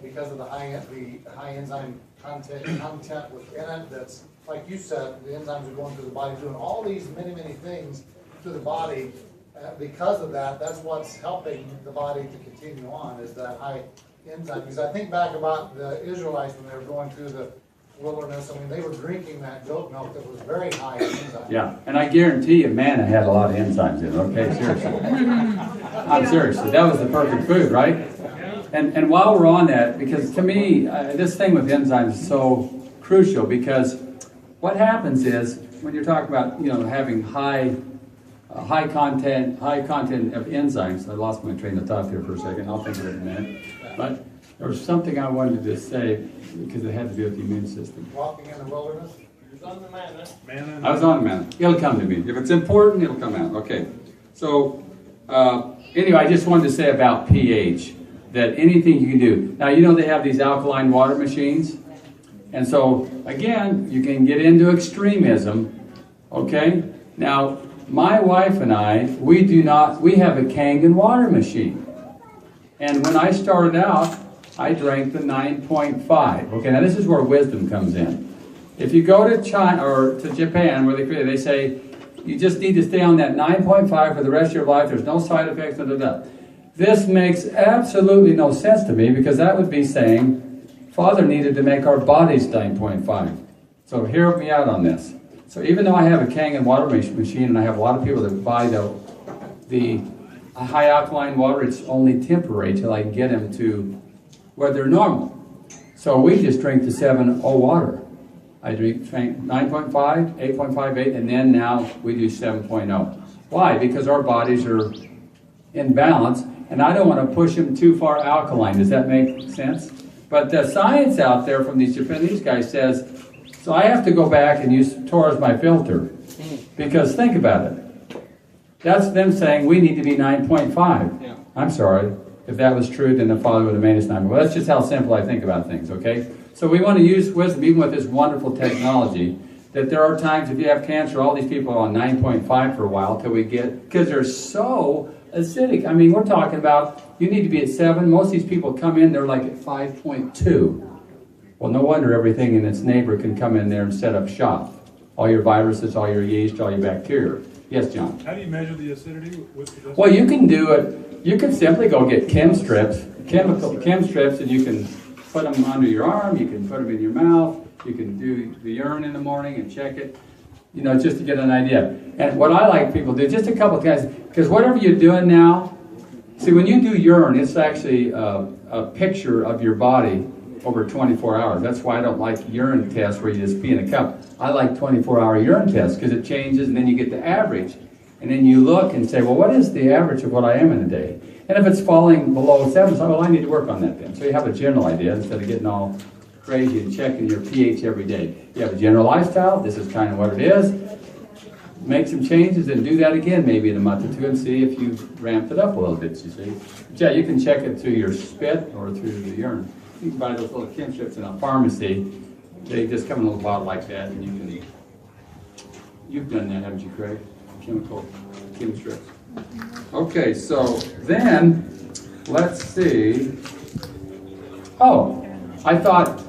because of the high enzyme content within it. That's, like you said, the enzymes are going through the body, doing all these many things to the body. Because of that, that's what's helping the body to continue on, is that high enzyme. Because I think back about the Israelites when they were going through the wilderness. I mean, they were drinking that goat milk that was very high in enzymes. Yeah, and I guarantee you, manna had a lot of enzymes in it. Okay, seriously. I'm serious. That was the perfect food, right? And while we're on that, because to me, this thing with enzymes is so crucial, because what happens is when you're talking about, having high content of enzymes. I lost my train of thought there for a second. I'll think of it in a minute. But there was something I wanted to say because it had to do with the immune system. Walking in the wilderness. You was on the manna. I was on the manna. It'll come to me. If it's important, it'll come out. Okay. So anyway, I just wanted to say about pH, that anything you can do. Now, they have these alkaline water machines. And so, again, you can get into extremism. Okay? Now, my wife and I, we have a Kangen water machine. And when I started out, I drank the 9.5. Okay, now this is where wisdom comes in. If you go to China or to Japan, where they say you just need to stay on that 9.5 for the rest of your life. There's no side effects. This makes absolutely no sense to me, because that would be saying Father needed to make our bodies 9.5. So hear me out on this. So even though I have a Kangen water machine, and I have a lot of people that buy the high alkaline water, it's only temporary till I can get them to where they're normal. So we just drink the 7.0 water. I drink 9.5, 8.58, and then now we do 7.0. Why? Because our bodies are in balance, and I don't want to push them too far alkaline. Does that make sense? But the science out there from these Japanese guys says, so I have to go back and use Tor as my filter. Because think about it. That's them saying we need to be 9.5. Yeah. I'm sorry. If that was true, then the Father would have made us 9. Well, that's just how simple I think about things, okay? So we want to use wisdom, even with this wonderful technology, that there are times if you have cancer, all these people are on 9.5 for a while till we get, because they're so acidic. I mean, we're talking about, you need to be at 7. Most of these people come in, they're like at 5.2. Well, no wonder everything in its neighbor can come in there and set up shop. All your viruses, all your yeast, all your bacteria. Yes, John? How do you measure the acidity with the Well, you can do it. You can simply go get chem strips, and you can put them under your arm. You can put them in your mouth. You can do the urine in the morning and check it, just to get an idea. And what I like people to do, just a couple of guys, because whatever you're doing now, see, when you do urine, it's actually a picture of your body over 24 hours. That's why I don't like urine tests where you just pee in a cup. I like 24-hour urine tests because it changes, and then you get the average. And then you look and say, well, what is the average of what I am in a day? And if it's falling below 7, so, well, I need to work on that then. So you have a general idea instead of getting all crazy and checking your pH every day. You have a general lifestyle. This is kind of what it is. Make some changes and do that again maybe in a month or two and see if you've ramped it up a little bit, you see. But yeah, you can check it through your spit or through the urine. You can buy those little chem strips in a pharmacy. They just come in a little bottle like that, and you've done that, haven't you, Craig? Chemical chem strips. Okay, so then, let's see. Oh, I thought,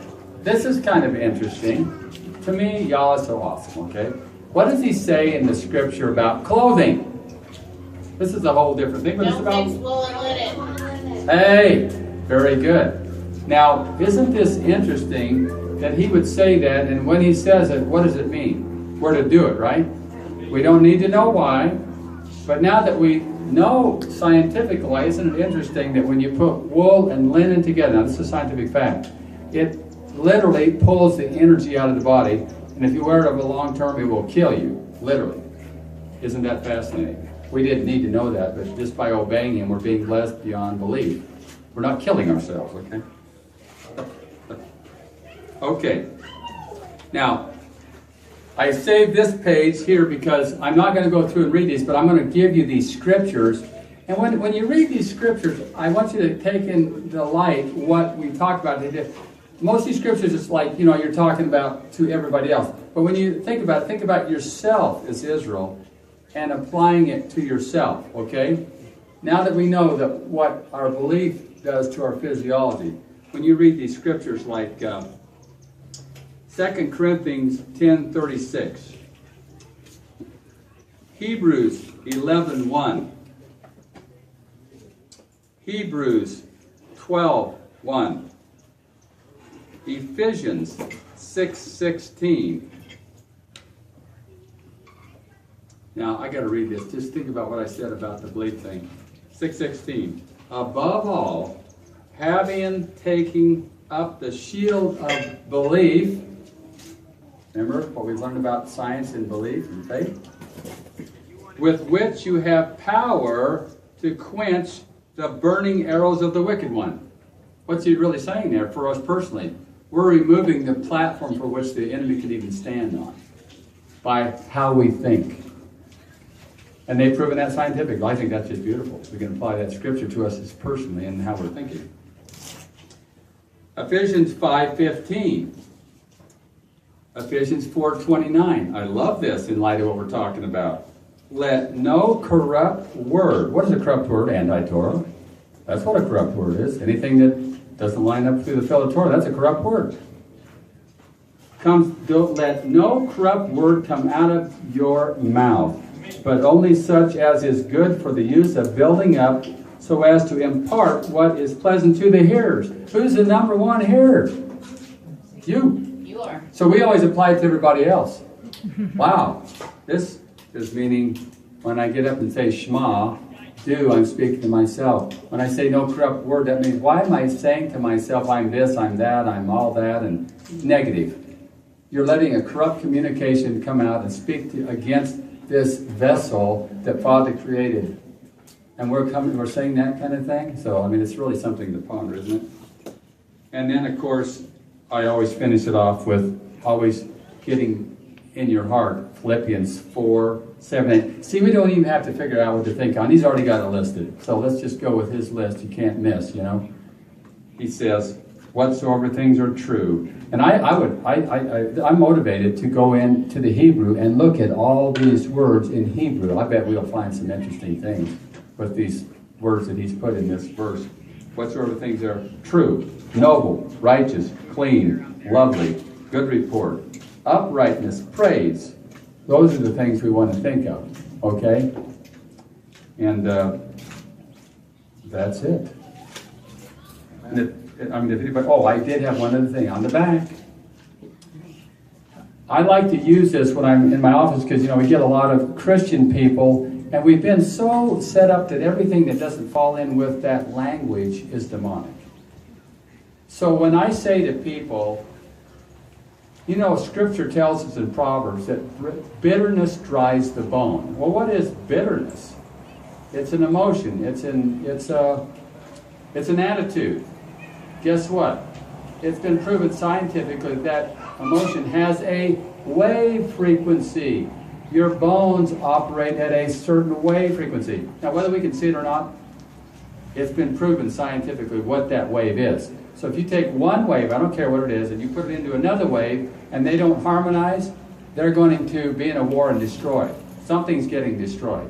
this is kind of interesting. To me, y'all are so awesome, okay? What does he say in the scripture about clothing? This is a whole different thing, but it's about... Don't mix wool and linen. Hey, very good. Now, isn't this interesting that he would say that, and when he says it, what does it mean? We're to do it, right? We don't need to know why, but now that we know scientifically, isn't it interesting that when you put wool and linen together, now this is a scientific fact, it literally pulls the energy out of the body, and if you wear it over the long term, it will kill you, literally. Isn't that fascinating? We didn't need to know that, but just by obeying him, we're being blessed beyond belief. We're not killing ourselves, okay? Okay. Now, I saved this page here because I'm not going to go through and read these, but I'm going to give you these scriptures. And when you read these scriptures, I want you to take in the light what we talked about today. Most of these scriptures, it's like, you're talking about to everybody else. But when you think about yourself as Israel and applying it to yourself, okay? Now that we know that what our belief does to our physiology, when you read these scriptures like 2 Corinthians 10:36, Hebrews 11:1, Hebrews 12:1, Ephesians 6:16. Now, I got to read this. Just think about what I said about the belief thing. 6:16. Above all, having taken up the shield of belief. Remember what we learned about science and belief and faith? With which you have power to quench the burning arrows of the wicked one. What's he really saying there for us personally? We're removing the platform for which the enemy could even stand on by how we think. And they've proven that scientifically. I think that's just beautiful. We can apply that scripture to us as personally and how we're thinking. Ephesians 5:15. Ephesians 4:29. I love this in light of what we're talking about. Let no corrupt word. What is a corrupt word? Anti-Torah. That's what a corrupt word is. Anything that doesn't line up through the field of Torah, that's a corrupt word. Don't let no corrupt word come out of your mouth, but only such as is good for the use of building up, so as to impart what is pleasant to the hearers. Who's the number one hearer? You. You are. So we always apply it to everybody else. Wow. This is meaning when I get up and say Shema, I'm speaking to myself. When I say no corrupt word, that means why am I saying to myself, I'm this, I'm that, I'm all that, and negative. You're letting a corrupt communication come out and speak against this vessel that Father created. And we're saying that kind of thing. So, I mean, it's really something to ponder, isn't it? And then, of course, I always finish it off with always getting in your heart, Philippians 4:7. See, we don't even have to figure out what to think on. He's already got it listed. So let's just go with his list. You can't miss, you know. He says, whatsoever things are true. And I'm motivated to go into the Hebrew and look at all these words in Hebrew. I bet we'll find some interesting things with these words that he's put in this verse. Whatsoever things are true, noble, righteous, clean, lovely, good report, uprightness, praise. Those are the things we want to think of, okay? And that's it. If anybody, I did have one other thing on the back. I like to use this when I'm in my office because, we get a lot of Christian people, and we've been so set up that everything that doesn't fall in with that language is demonic. So when I say to people, Scripture tells us in Proverbs that bitterness dries the bone. Well, what is bitterness? It's an emotion. It's an attitude. Guess what? It's been proven scientifically that emotion has a wave frequency. Your bones operate at a certain wave frequency. Now, whether we can see it or not, it's been proven scientifically what that wave is. So if you take one wave, I don't care what it is, and you put it into another wave, and they don't harmonize, they're going to be in a war and destroy. Something's getting destroyed.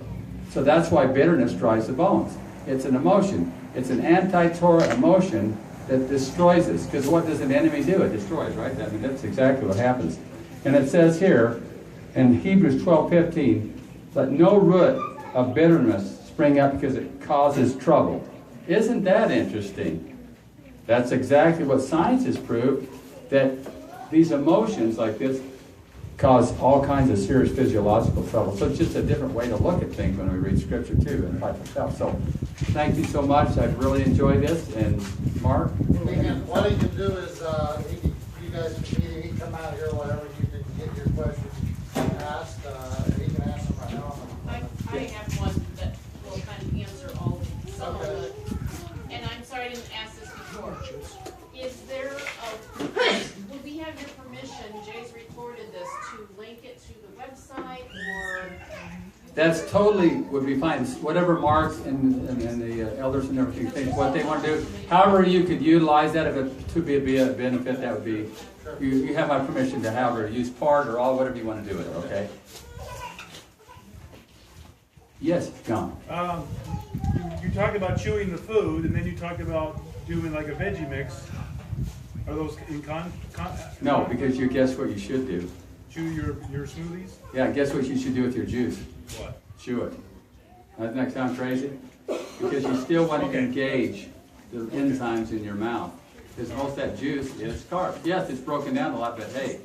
So that's why bitterness dries the bones. It's an emotion. It's an anti-Torah emotion that destroys us. Because what does an enemy do? It destroys, right? I mean, that's exactly what happens. And it says here, in Hebrews 12:15, let no root of bitterness spring up because it causes trouble. Isn't that interesting? That's exactly what science has proved, that these emotions like this cause all kinds of serious physiological trouble. So it's just a different way to look at things when we read Scripture too and life itself. So thank you so much. I've really enjoyed this. And Mark? What he can do is, you guys can meet him, he can come out here, whatever, you can get your questions asked. He can ask them right now. I have one that will kind of answer some of it. And I'm sorry I didn't ask this before. Is there would we have your permission, Jay's recorded this, to link it to the website or? That's totally would be fine. Whatever Mark and the elders and everything think what they want to do. However you could utilize that, if it to be a benefit, that would be, you have my permission to however use part or all, whatever you want to do with it, okay? Yes, John. You talk about chewing the food, and then you talk about doing like a veggie mix. Are those in No, because you guess what you should do. chew your smoothies? Yeah, guess what you should do with your juice? What? Chew it. Doesn't that sound crazy? Because you still want to Okay. engage the enzymes in your mouth. Because most of that juice is carbs. Yes, it's broken down a lot, but hey,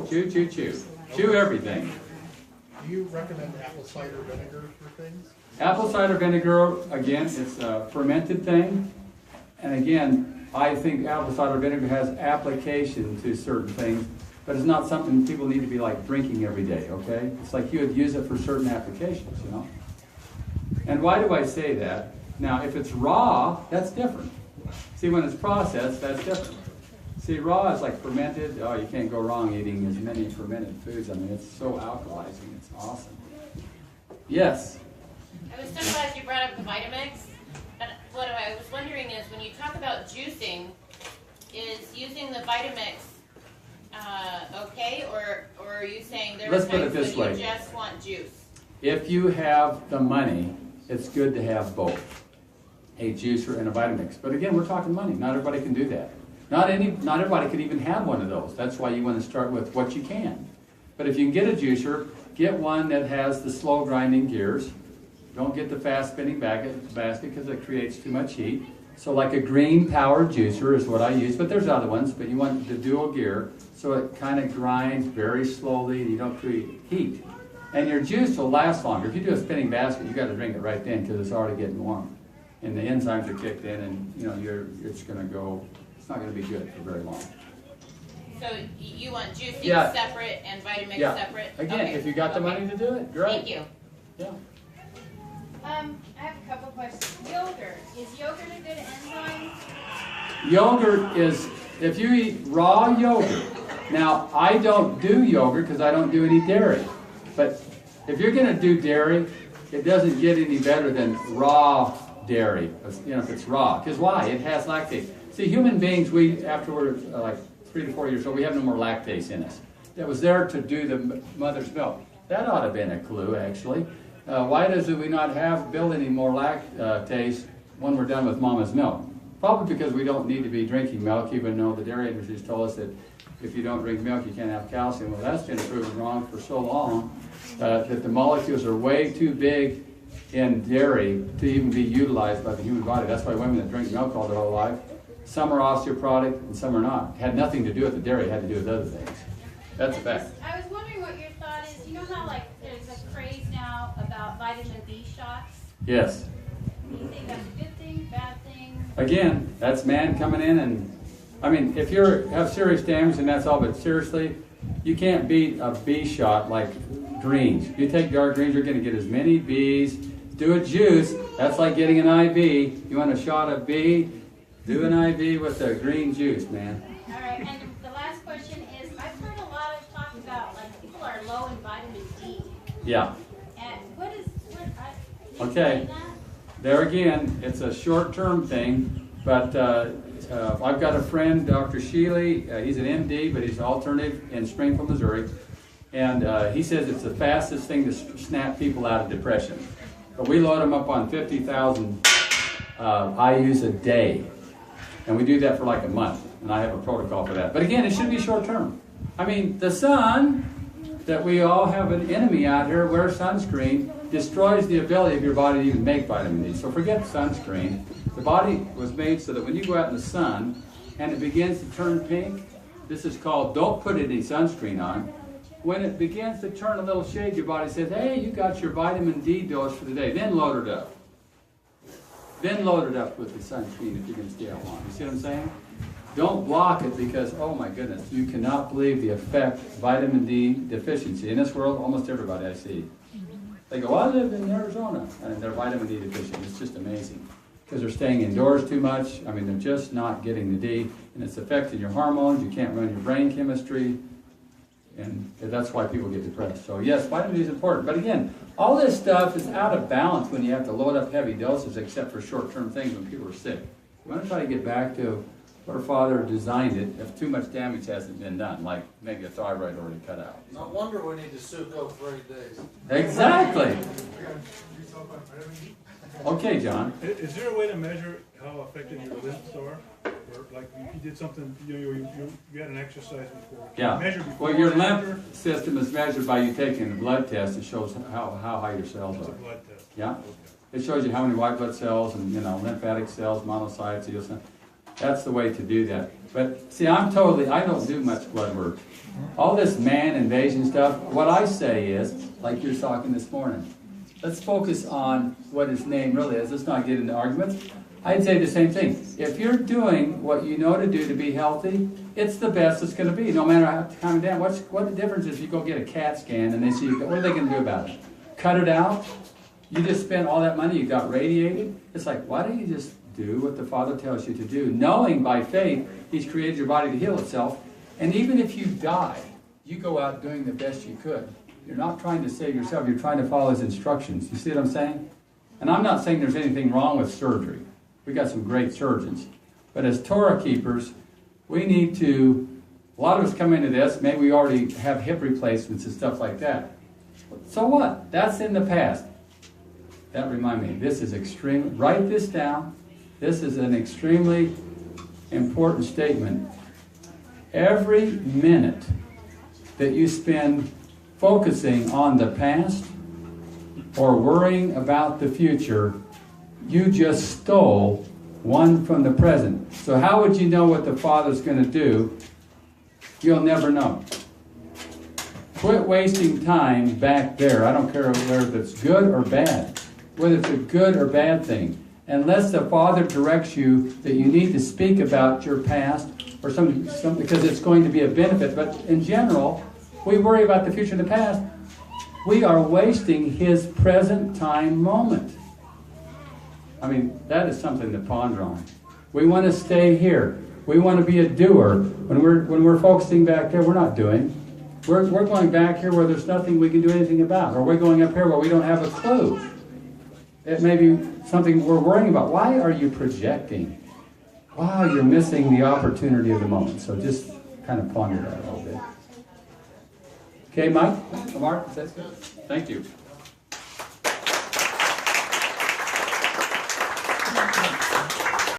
chew, chew, chew. Chew everything. Do you recommend apple cider vinegar for things? Apple cider vinegar, again, it's a fermented thing. And again, I think apple cider vinegar has application to certain things, but it's not something people need to be like drinking every day, okay? It's like you would use it for certain applications, you know? And why do I say that? Now, if it's raw, that's different. See, when it's processed, that's different. See, raw is like fermented. Oh, you can't go wrong eating as many fermented foods. I mean, it's so alkalizing. It's awesome. Yes? I was so glad you brought up the Vitamix. And what I was wondering is, when you talk about juicing, is using the Vitamix okay, or are you saying there are Let's put it times this when way. you just want juice? If you have the money, it's good to have both. A juicer and a Vitamix. But again, we're talking money. Not everybody can do that. Not everybody could even have one of those. That's why you want to start with what you can. But if you can get a juicer, get one that has the slow grinding gears. Don't get the fast spinning basket because it creates too much heat. So like a green powered juicer is what I use, but there's other ones, but you want the dual gear so it kind of grinds very slowly and you don't create heat. And your juice will last longer. If you do a spinning basket, you got to drink it right then because it's already getting warm. And the enzymes are kicked in and you know it's going to go, it's not going to be good for very long. So you want juicing Yeah. separate and Vitamix Yeah. separate? Again, Okay. if you got the Okay. money to do it, great. Thank you. Yeah. I have a couple questions. Yogurt. Is yogurt a good enzyme? Yogurt is, if you eat raw yogurt, now I don't do yogurt because I don't do any dairy. But if you're going to do dairy, it doesn't get any better than raw dairy, you know, if it's raw. Because why? It has lactase. See, human beings, after we're like 3 to 4 years old, we have no more lactase in us. That was there to do the mother's milk. That ought to have been a clue, actually. Why do we not build any more lactase when we're done with mama's milk? Probably because we don't need to be drinking milk, even though the dairy industry has told us that if you don't drink milk, you can't have calcium. Well, that's been proven wrong for so long that the molecules are way too big in dairy to even be utilized by the human body. That's why women that drink milk all their whole life, some are osteoporotic and some are not. It had nothing to do with the dairy, it had to do with other things. That's a fact. I was wondering what your thought is. You know how like there's a craze now about vitamin B shots? Yes. Do you think that's a good thing, bad thing? Again, that's man coming in and, I mean, if you have serious damage and that's all, but seriously, you can't beat a bee shot like greens. You take dark greens, you're going to get as many bees. Do a juice, that's like getting an IV. You want a shot of bee? Do an IV with the green juice, man. All right, and the last question is, I've heard a lot of talk about like people are low in vitamin D. Yeah. And can you Okay. explain that? There again, it's a short-term thing, but I've got a friend, Dr. Sheely, he's an MD, but he's alternative in Springfield, Missouri, and he says it's the fastest thing to snap people out of depression. But we load them up on 50,000 IUs a day, and we do that for like a month, and I have a protocol for that. But again, it should be short-term. I mean, the sun, that we all have an enemy out here, wear sunscreen, destroys the ability of your body to even make vitamin D. So forget sunscreen. The body was made so that when you go out in the sun and it begins to turn pink, this is called, don't put any sunscreen on. When it begins to turn a little shade, your body says, hey, you got your vitamin D dose for the day. Then load it up. Then load it up with the sunscreen if you can stay out long. You see what I'm saying? Don't block it because, oh my goodness, you cannot believe the effect vitamin D deficiency. In this world, almost everybody I see, they go, I live in Arizona, and they're vitamin D deficient. It's just amazing. Because they're staying indoors too much. I mean, they're just not getting the D, and it's affecting your hormones. You can't run your brain chemistry, and that's why people get depressed. So yes, vitamin D is important. But again, all this stuff is out of balance when you have to load up heavy doses, except for short-term things when people are sick. We want to try to get back to our father designed it if too much damage hasn't been done, like maybe a thyroid already cut out. No wonder we need to soak up for 8 days. Exactly. Okay, John. Is there a way to measure how effective your lymphs are? Or like if you did something, you had an exercise before. Can you Yeah. measure before Well, your and after? lymph system is measured by you taking a blood test. It shows how high your cells It's a are. blood test. Yeah. Okay. It shows you how many white blood cells and, lymphatic cells, monocytes, eosinophils. That's the way to do that. But see, I don't do much blood work. All this man invasion stuff, what I say is, like you're talking this morning, let's focus on what his name really is. Let's not get into arguments. I'd say the same thing. If you're doing what you know to do to be healthy, it's the best it's going to be, no matter how calm down. What the difference is if you go get a CAT scan and they see, what are they going to do about it? Cut it out? You just spent all that money, you got radiated? It's like, why don't you just do what the Father tells you to do, knowing by faith He's created your body to heal itself. And even if you die, you go out doing the best you could. You're not trying to save yourself, you're trying to follow His instructions. You see what I'm saying? And I'm not saying there's anything wrong with surgery. We got some great surgeons. But as Torah keepers, we need to, a lot of us come into this, maybe we already have hip replacements and stuff like that. So what? That's in the past. That reminds me, this is extreme. Write this down. This is an extremely important statement. Every minute that you spend focusing on the past or worrying about the future, you just stole one from the present. So how would you know what the Father's going to do? You'll never know. Quit wasting time back there. I don't care whether it's good or bad, whether it's a good or bad thing. Unless the Father directs you that you need to speak about your past or something because it's going to be a benefit. But in general, we worry about the future and the past. We are wasting His present time moment. I mean, that is something to ponder on. We want to stay here. We want to be a doer. When we're focusing back there, we're not doing. We're going back here where there's nothing we can do anything about. Or we're going up here where we don't have a clue. It may be something we're worrying about. Why are you projecting? Wow, you're missing the opportunity of the moment. So just kind of ponder that a little bit. Okay, Mike? Mark? That's good. Thank you.